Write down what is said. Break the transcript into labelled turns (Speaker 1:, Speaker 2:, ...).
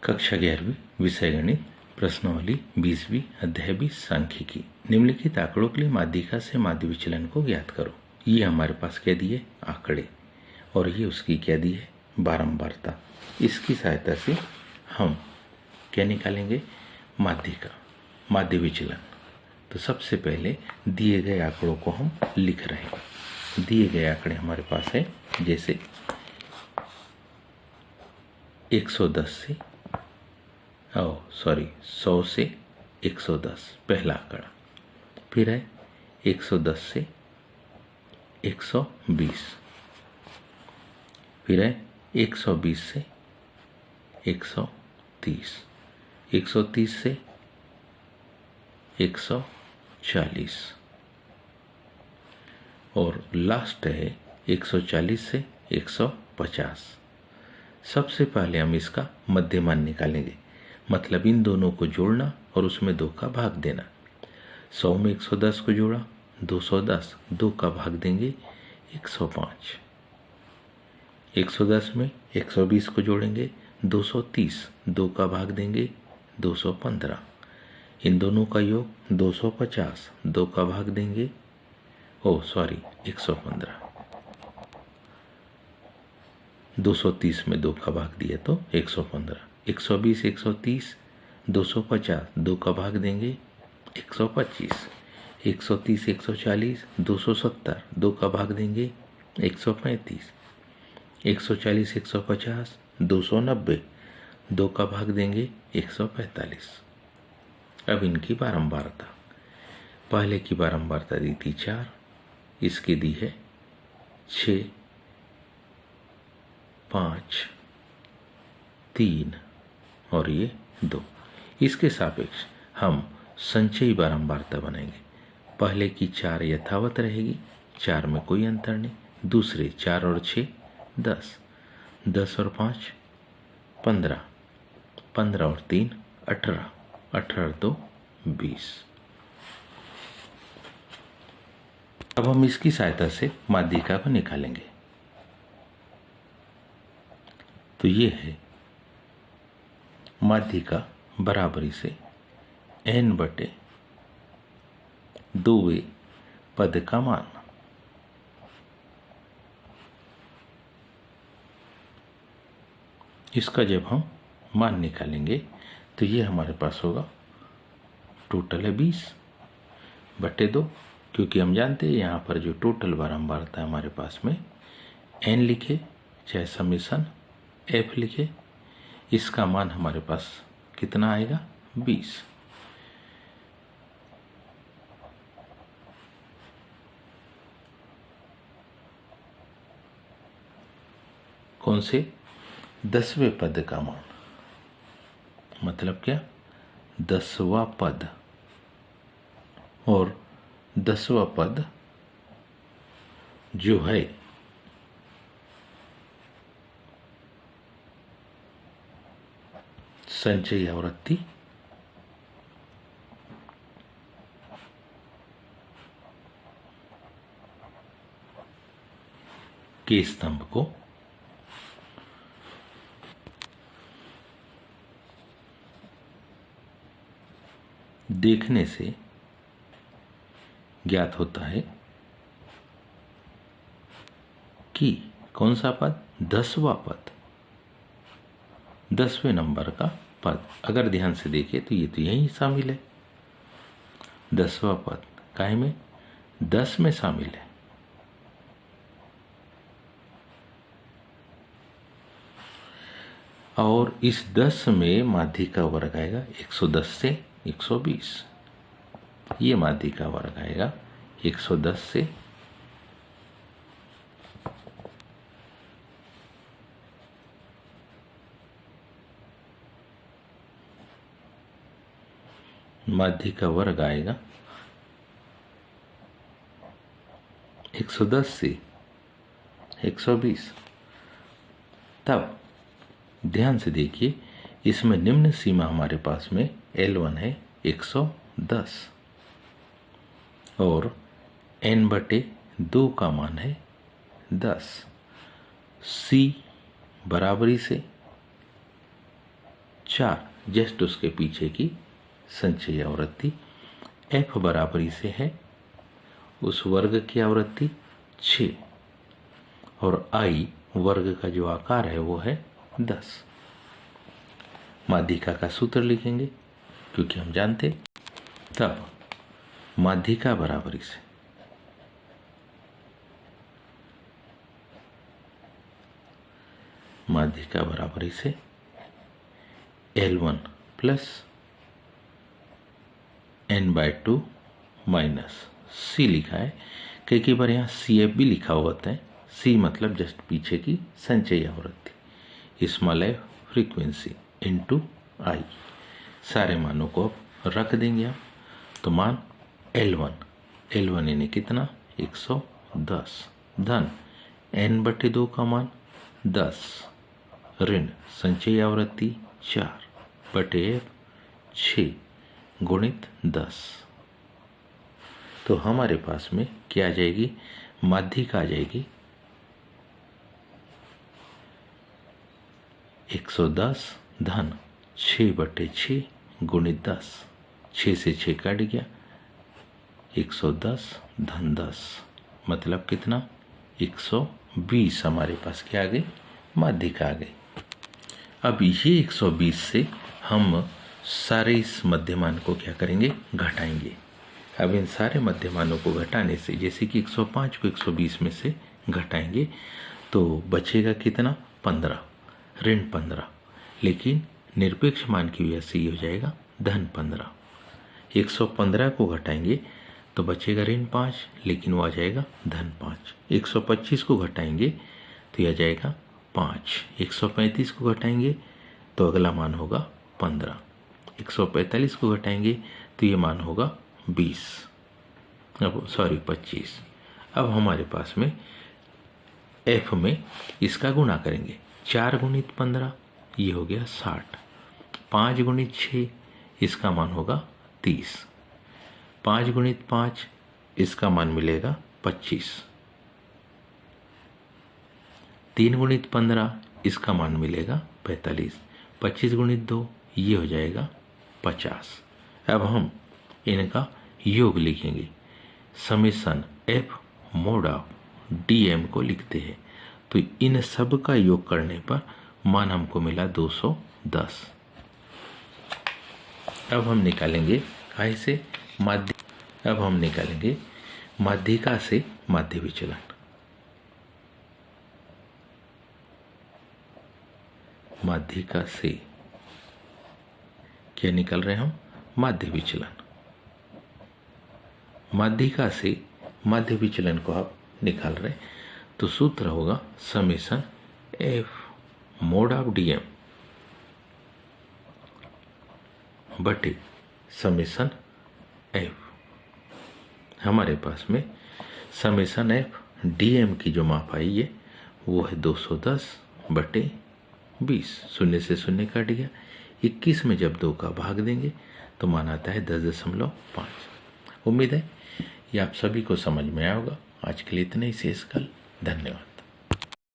Speaker 1: कक्षा 11वीं विषय गणित प्रश्नावली 20वीं अध्याय 20 सांख्यिकी। निम्नलिखित आंकड़ों के लिए माध्यिका से माध्य विचलन को ज्ञात करो। ये हमारे पास क्या दिए आंकड़े और ये उसकी क्या दी है बारंबारता। इसकी सहायता से हम क्या निकालेंगे माध्यिका माध्य विचलन। तो सबसे पहले दिए गए आंकड़ों को हम लिख रहे हैं। दिए गए आंकड़े हमारे पास है जैसे 110 से 100 से 110 पहला आंकड़ा, फिर है 110 से 120, फिर है 120 से 130, 130 से 140 और लास्ट है 140 से 150। सबसे पहले हम इसका मध्यमान निकालेंगे, मतलब इन दोनों को जोड़ना और उसमें 2 का भाग देना। 100 में 110 को जोड़ा 210, 2 का भाग देंगे 105। 110 में 120 को जोड़ेंगे 230, 2 का भाग देंगे 215। इन दोनों का योग 250, 2 का भाग देंगे 115। 230 में 2 का भाग दिया तो 115। 120, 130, 250, 2 का भाग देंगे 125। 130, 140, 270, 2 का भाग देंगे 135। 140, 150, 290, 2 का भाग देंगे 145। अब इनकी बारंबारता, पहले की बारंबारता दी थी 4, इसकी दी है 6, 5, 3 और ये 2। इसके सापेक्ष हम संचयी बारंबारता बनाएंगे। पहले की 4 यथावत रहेगी, 4 में कोई अंतर नहीं। दूसरे 4 और 6 10, 10 और 5 15, 15 और 3 18, 18 और 2 20। अब हम इसकी सहायता से माध्यिका को निकालेंगे। तो ये है माध्यिका बराबरी से n/2 पद का मान। इसका जब हम मान निकालेंगे तो ये हमारे पास होगा टोटल है 20/2, क्योंकि हम जानते हैं यहाँ पर जो टोटल बारंबारता है हमारे पास में n लिखे चाहे समीशन f लिखे, इसका मान हमारे पास कितना आएगा 20। कौन से 10वें पद का मान, मतलब क्या 10वां पद, और 10वां पद जो है संचयी आवृत्ति के स्तंभ को देखने से ज्ञात होता है कि कौन सा पद 10वां पद 10वें नंबर का पद। अगर ध्यान से देखें तो ये तो यही शामिल है, 10वां पद काहे में 10 में शामिल है। और इस 10 में माध्यिका वर्ग आएगा 110 से 120। ये माध्यिका वर्ग आएगा 110 से माध्यिका वर्ग आएगा 110 से 120। तब ध्यान से देखिए, इसमें निम्न सीमा हमारे पास में L1 है 110 और n/2 का मान है 10। C बराबरी से 4, जस्ट उसके पीछे की संचयी आवृत्ति। f बराबरी से है उस वर्ग की आवृत्ति 6 और I वर्ग का जो आकार है वो है 10। माध्यिका का सूत्र लिखेंगे क्योंकि हम जानते, तब माध्यिका बराबरी से L1 plus n/2 minus C लिखा है। कई बार यहाँ CF भी लिखा होता है। C मतलब जस्ट पीछे की संचयी आवृत्ति, small f frequency into I। सारे मानों को अब रख देंगे आप, तो मान L1 यानी कितना 110 धन n/2 का मान 10 ऋण संचयी आवृत्ति 4/6 गुणित 10। तो हमारे पास में क्या आ जाएगी, माध्यिका आ जाएगी 110 धन 6/6 गुणित 10। 6 से 6 कट गया, 110 धन 10 मतलब कितना 120। हमारे पास क्या आ गई, माध्यिका आ गई। अब ये 120 से हम सारे इस मध्यमान को क्या करेंगे, घटाएंगे। अब इन सारे मध्यमानों को घटाने से, जैसे कि 105 को 120 में से घटाएंगे तो बचेगा कितना 15 ऋण 15, लेकिन निरपेक्ष मान की वजह से ये हो जाएगा धन 15। 115 को घटाएंगे तो बचेगा ऋण 5, लेकिन वो आ जाएगा धन 5। 125 को घटाएंगे तो यह आ जाएगा 5। 135 को घटाएंगे तो अगला मान होगा 15। 145 को घटाएंगे तो ये मान होगा 25। अब हमारे पास में f में इसका गुणा करेंगे। 4 गुणित 15 ये हो गया 60। 5 गुणित 6 इसका मान होगा 30। 5 गुणित 5 इसका मान मिलेगा 25। 3 गुणित 15 इसका मान मिलेगा 45। 25 गुणित 2 ये हो जाएगा 50। अब हम इनका योग लिखेंगे। Summation f mod of dm को लिखते हैं, तो इन सब का योग करने पर मान हमको मिला 210। अब हम निकालेंगे ऐसे माध्यिका से माध्य विचलन। माध्यिका से क्या निकल रहे हैं हम, माध्य विचलन। माध्यिका से माध्य विचलन को आप निकाल रहे हैं तो सूत्र होगा summation f mod of dm बटे समेसन f। हमारे पास में समेसन f dm की जो माप आई है वो है 210/20। 0 से 0 कट गया। 21 में जब 2 का भाग देंगे तो मान आता है 10.5। उम्मीद है ये आप सभी को समझ में आया होगा। आज के लिए इतना ही, शेष कल। धन्यवाद।